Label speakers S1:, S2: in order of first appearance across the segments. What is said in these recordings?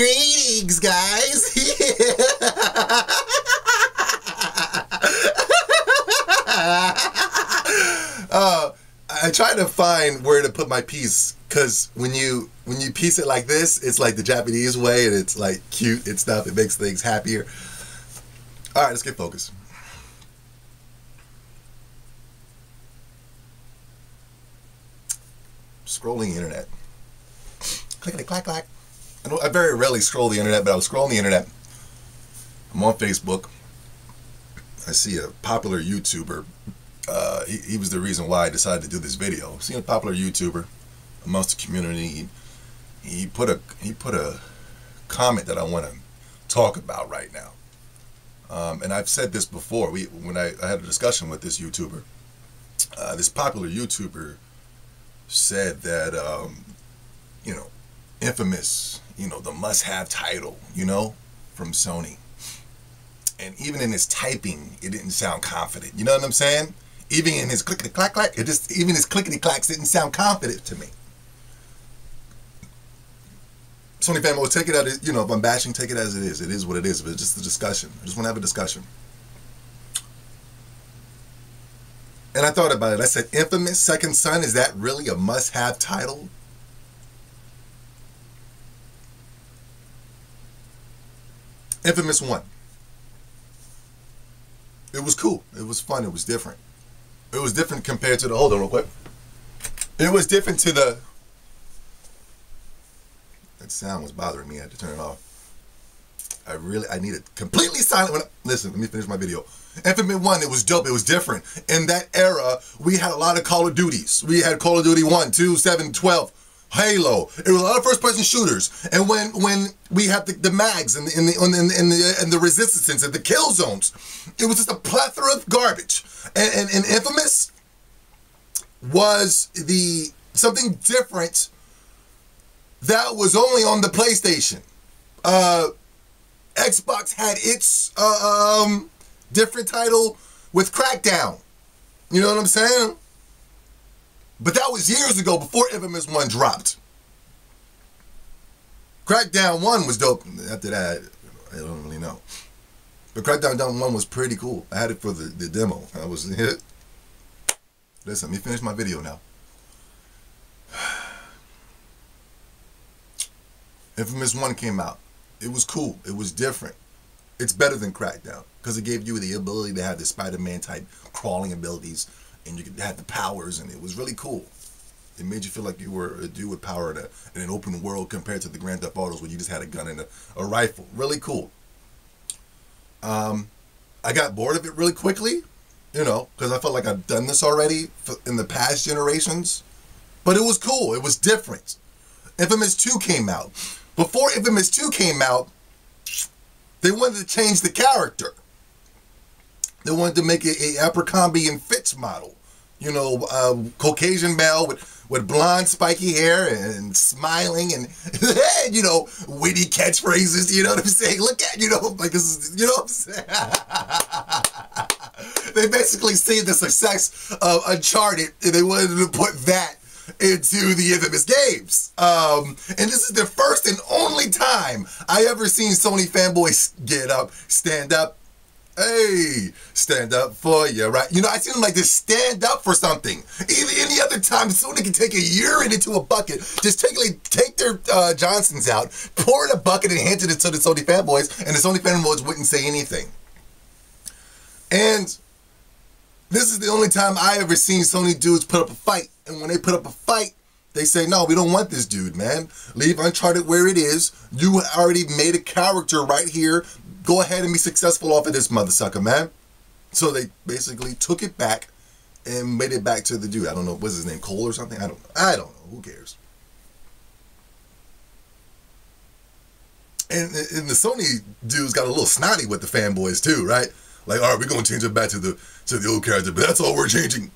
S1: Greetings, guys. I try to find where to put my piece, because when you piece it like this, it's like the Japanese way, and it's like cute and stuff. It makes things happier. All right, let's get focused. Scrolling the internet. Clickety clack clack. I very rarely scroll the internet, but I was scrolling the internet. I'm on Facebook. I see a popular YouTuber. He was the reason why I decided to do this video. Seeing a popular YouTuber amongst the community, he put a comment that I want to talk about right now. And I've said this before. When I had a discussion with this YouTuber, this popular YouTuber said that Infamous, the must-have title, from Sony. And even in his typing, it didn't sound confident. You know what I'm saying? Even in his clickety-clack-clack, even his clickety-clacks didn't sound confident to me. Sony fan, we'll take it as, if I'm bashing, take it as it is. It is what it is, but it's just a discussion. I just want to have a discussion. And I thought about it. I said, Infamous Second Son, is that really a must-have title? Infamous 1. It was cool. It was fun. It was different. It was different compared to the... Hold on real quick. It was different to the... That sound was bothering me. I had to turn it off. I need it completely silent. Listen, let me finish my video. Infamous 1, it was dope. It was different. In that era, we had a lot of Call of Duties. We had Call of Duty 1, 2, 7, 12. Halo. It was a lot of first-person shooters, and when we had the mags and the resistance and the kill zones, it was just a plethora of garbage. And Infamous was something different that was only on the PlayStation. Xbox had its different title with Crackdown. You know what I'm saying? But that was years ago, before Infamous 1 dropped. Crackdown 1 was dope. After that, I don't really know. But Crackdown 1 was pretty cool. I had it for the demo. I was hit. Listen, let me finish my video now. Infamous 1 came out. It was cool. It was different. It's better than Crackdown, because it gave you the ability to have the Spider-Man type crawling abilities. And you could have the powers, and it was really cool. It made you feel like you were a dude with power in an open world compared to the Grand Theft Autos where you just had a gun and a rifle. Really cool. I got bored of it really quickly, because I felt like I've done this already in the past generations. But it was cool. It was different. Infamous 2 came out. Before Infamous 2 came out, they wanted to change the character. They wanted to make a Abercrombie and Fitch model. Caucasian male with blonde, spiky hair and smiling and, witty catchphrases. You know what I'm saying? Look at, like this is, what I'm saying? They basically seen the success of Uncharted, and they wanted to put that into the Infamous games. And this is the first and only time I ever seen Sony fanboys stand up. Hey, stand up for you, right? I seen them like this, stand up for something. Any other time, Sony can take a urine into a bucket, just take their Johnsons out, pour it in a bucket and hand it to the Sony fanboys, and the Sony fanboys wouldn't say anything. And this is the only time I ever seen Sony dudes put up a fight. And when they put up a fight, they say, no, we don't want this dude, man. Leave Uncharted where it is. You already made a character right here. Go ahead and be successful off of this mother sucker, man. So they basically took it back and made it back to the dude. I don't know, what's his name, Cole or something? I don't know. Who cares? And the Sony dudes got a little snotty with the fanboys too, right? Like, all right, we're gonna change it back to the old character, but that's all we're changing.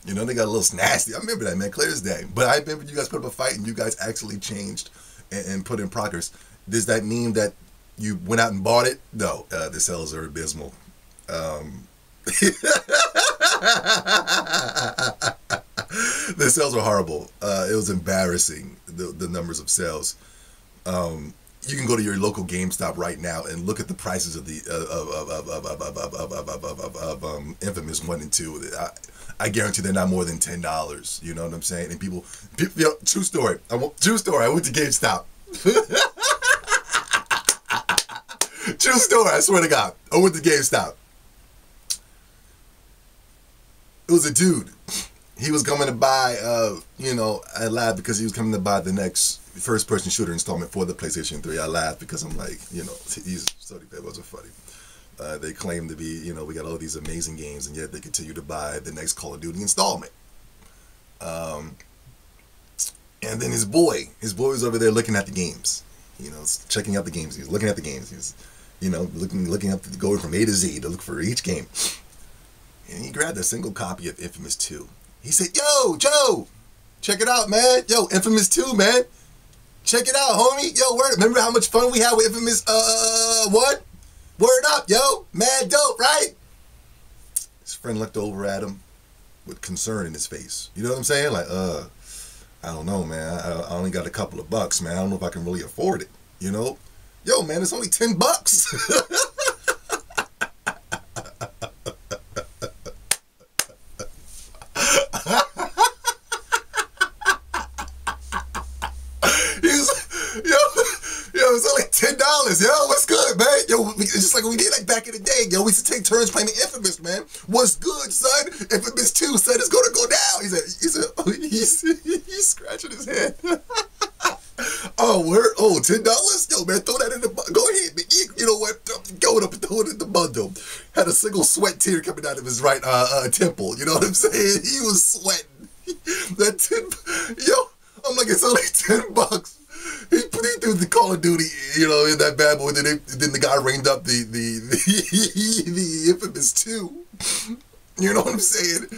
S1: They got a little nasty. I remember that, man, clear as day. But I remember you guys put up a fight and you guys actually changed and put in progress. Does that mean that you went out and bought it? No, the sales are abysmal. The sales are horrible. It was embarrassing, the numbers of sales. you can go to your local GameStop right now and look at the prices of the Infamous 1 and 2. I guarantee they're not more than $10. You know what I'm saying? And people true story. I went to GameStop. True story. I swear to God. I went to GameStop. It was a dude. He was coming to buy, I laughed because he was coming to buy the next first-person shooter installment for the PlayStation 3. I laughed because I'm like, these Sony papers are funny. They claim to be, we got all these amazing games, and yet they continue to buy the next Call of Duty installment. And then his boy was over there looking at the games, checking out the games. He was looking at the games. He was, looking up, going from A to Z to look for each game. And he grabbed a single copy of Infamous 2. He said, "Yo, Joe, check it out, man. Yo, Infamous 2, man. Check it out, homie. Yo, remember how much fun we had with Infamous 1? Word up, yo. Mad dope, right?" His friend looked over at him with concern in his face. You know what I'm saying? Like, I don't know, man. I only got a couple of bucks, man. I don't know if I can really afford it, Yo, man, it's only $10. It's only $10. Yo, what's good, man? Yo, it's just like we did like back in the day. Yo, we used to take turns playing Infamous, man. What's good, son? Infamous 2, son, it's gonna go down. He's scratching his head. Oh, $10? Yo, man, throw that in the go ahead, man. You know what? Go up and throw it in the bundle. Had a single sweat tear coming out of his right temple. You know what I'm saying? He was sweating. That I'm like, it's only $10. He threw the Call of Duty, in that bad boy. Then the guy reined up the Infamous 2. You know what I'm saying?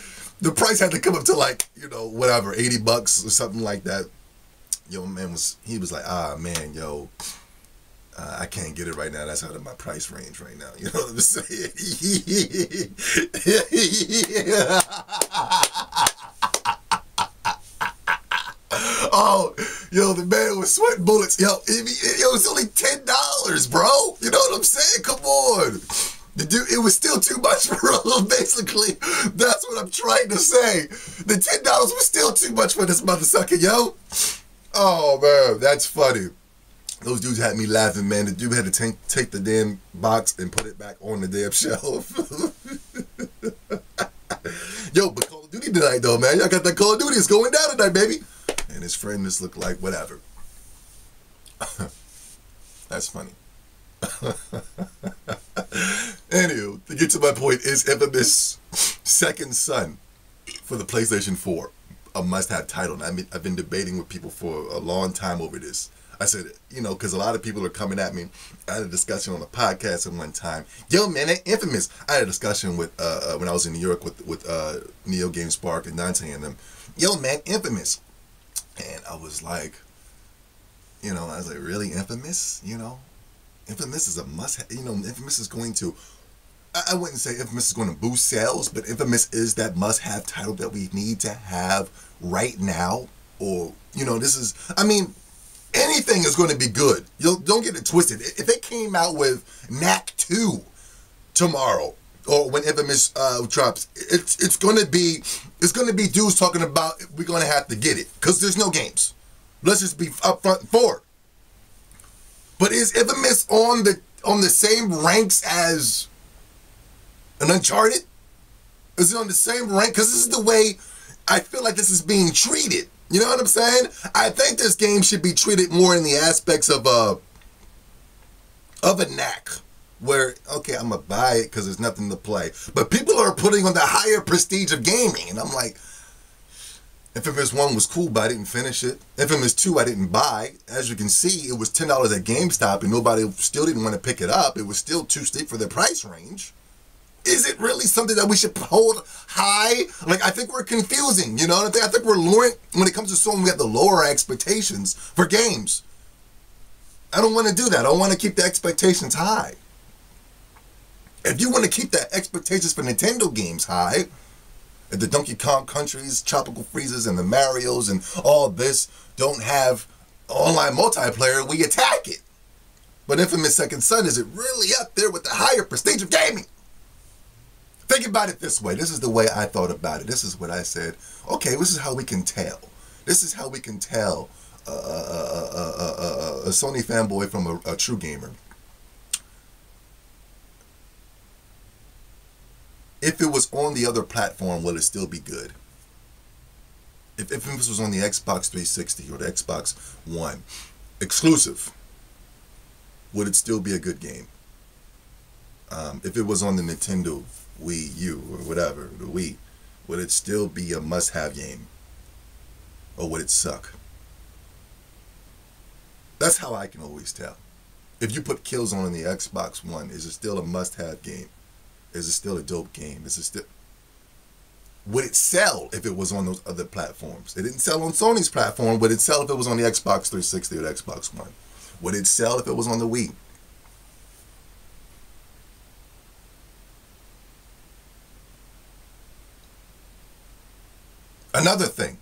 S1: The price had to come up to like, whatever, $80 or something like that. Yo, man he was like, man, yo, I can't get it right now. That's out of my price range right now. You know what I'm saying? Oh, yo, the man was sweating bullets. Yo, it was only $10, bro. You know what I'm saying? Come on. It was still too much for him, basically. That's what I'm trying to say. The $10 was still too much for this motherfucker, yo. Oh, man, that's funny. Those dudes had me laughing, man. The dude had to take the damn box and put it back on the damn shelf. Yo, but Call of Duty tonight, though, man. Y'all got that Call of Duty. It's going down tonight, baby. And his friend just looked like whatever. That's funny. Anywho, to get to my point, is Infamous Second Son for the PlayStation 4 a must-have title? And I've been debating with people for a long time over this. I said, because a lot of people are coming at me. I had a discussion on a podcast at one time. Yo, man, that Infamous. I had a discussion with when I was in New York with Neo Game Spark and Dante and them. Yo, man, Infamous. And I was like, really, Infamous? Infamous is a must-have. Infamous is going to, I wouldn't say Infamous is going to boost sales, but Infamous is that must-have title that we need to have right now. Or, this is, anything is going to be good. Don't get it twisted. If they came out with Knack 2 tomorrow, or when Infamous drops, it's going to be dudes talking about we're going to have to get it because there's no games. Let's just be upfront for it. But is Infamous on the same ranks as an Uncharted? Is it on the same rank? Because this is the way I feel like this is being treated. You know what I'm saying? I think this game should be treated more in the aspects of a Knack. Where, okay, I'm going to buy it because there's nothing to play. But people are putting on the higher prestige of gaming. And I'm like, Infamous 1 was cool, but I didn't finish it. Infamous 2, I didn't buy. As you can see, it was $10 at GameStop, and nobody still didn't want to pick it up. It was still too steep for their price range. Is it really something that we should hold high? Like, I think we're confusing, I think we're lowering, when it comes to Sony, we have to lower our expectations for games. I don't want to do that. I want to keep the expectations high. If you want to keep the expectations for Nintendo games high, if the Donkey Kong Countries, Tropical Freezes, and the Marios and all this don't have online multiplayer, we attack it. But Infamous Second Son, is it really up there with the higher prestige of gaming? Think about it this way. This is the way I thought about it. This is what I said. Okay, this is how we can tell. This is how we can tell a Sony fanboy from a true gamer. If it was on the other platform, will it still be good? If Infamous was on the Xbox 360 or the Xbox One exclusive, would it still be a good game? If it was on the Nintendo Wii U or whatever, the Wii, would it still be a must-have game? Or would it suck? That's how I can always tell. If you put Killzone on the Xbox One, is it still a must-have game? Is it still a dope game? Is it still... Would it sell if it was on those other platforms? It didn't sell on Sony's platform. Would it sell if it was on the Xbox 360 or the Xbox One? Would it sell if it was on the Wii? Another thing.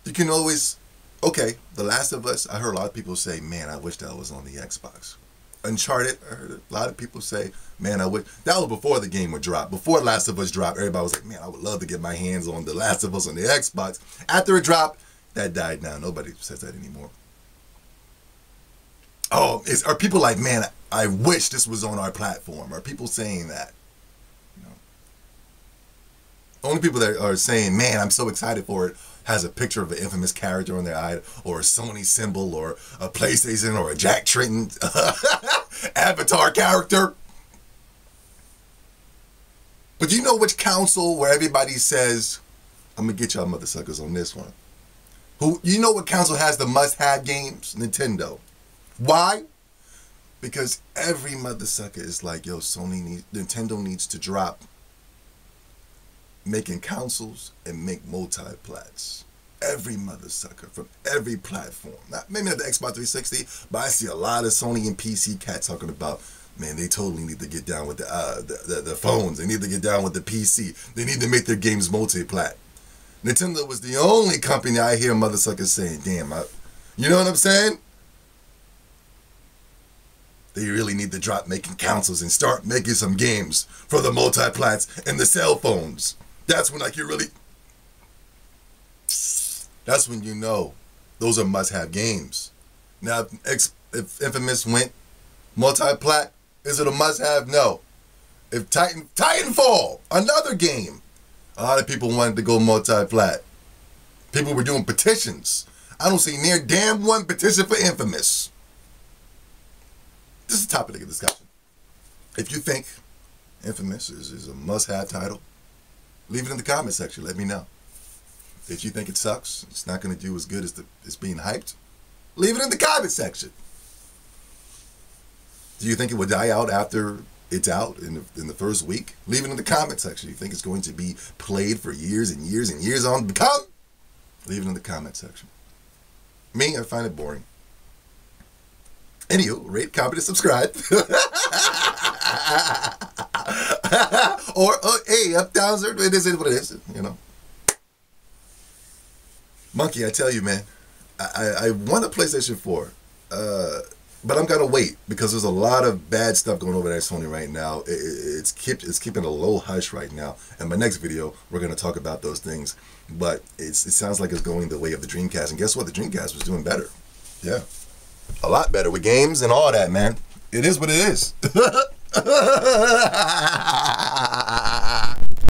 S1: You can always... Okay, The Last of Us, I heard a lot of people say, man, I wish that was on the Xbox. Uncharted, I heard a lot of people say, man, I wish... That was before the game would drop. Before Last of Us dropped, everybody was like, man, I would love to get my hands on The Last of Us on the Xbox. After it dropped, that died down. Nobody says that anymore. Oh, are people like, man, I wish this was on our platform? Are people saying that? You know? Only people that are saying, man, I'm so excited for it, has a picture of an Infamous character on their eye, or a Sony symbol, or a PlayStation, or a Jack Tritton avatar character. But you know which console where everybody says, I'm going to get y'all mother suckers on this one. You know what console has the must-have games? Nintendo. Why? Because every mother sucker is like, yo, Nintendo needs to drop making consoles and make multi-plats. Every mother sucker from every platform. Maybe not the Xbox 360, but I see a lot of Sony and PC cats talking about, man, they totally need to get down with the phones. They need to get down with the PC. They need to make their games multi-plat. Nintendo was the only company I hear mother suckers saying, damn, you know what I'm saying? They really need to drop making consoles and start making some games for the multi-plats and the cell phones. That's when, like, you really... That's when you know those are must-have games. Now, if Infamous went multi-plat, is it a must-have? No. If Titanfall, another game, a lot of people wanted to go multi-plat. People were doing petitions. I don't see near damn one petition for Infamous. This is a topic of discussion. If you think Infamous is a must-have title, leave it in the comment section. Let me know. If you think it sucks, it's not going to do as good as it's being hyped, leave it in the comment section. Do you think it will die out after it's out in the first week? Leave it in the comment section. You think it's going to be played for years and years and years on to come? Leave it in the comment section. Me, I find it boring. Anywho, rate, comment, and subscribe. Or, hey, up, down, sir, it is what it is, you know. Monkey, I tell you, man, I want a PlayStation 4, but I'm going to wait because there's a lot of bad stuff going over there at Sony right now. It's keeping a low hush right now. In my next video, we're going to talk about those things, but it sounds like it's going the way of the Dreamcast, and guess what? The Dreamcast was doing better. Yeah. A lot better with games and all that, man. It is what it is.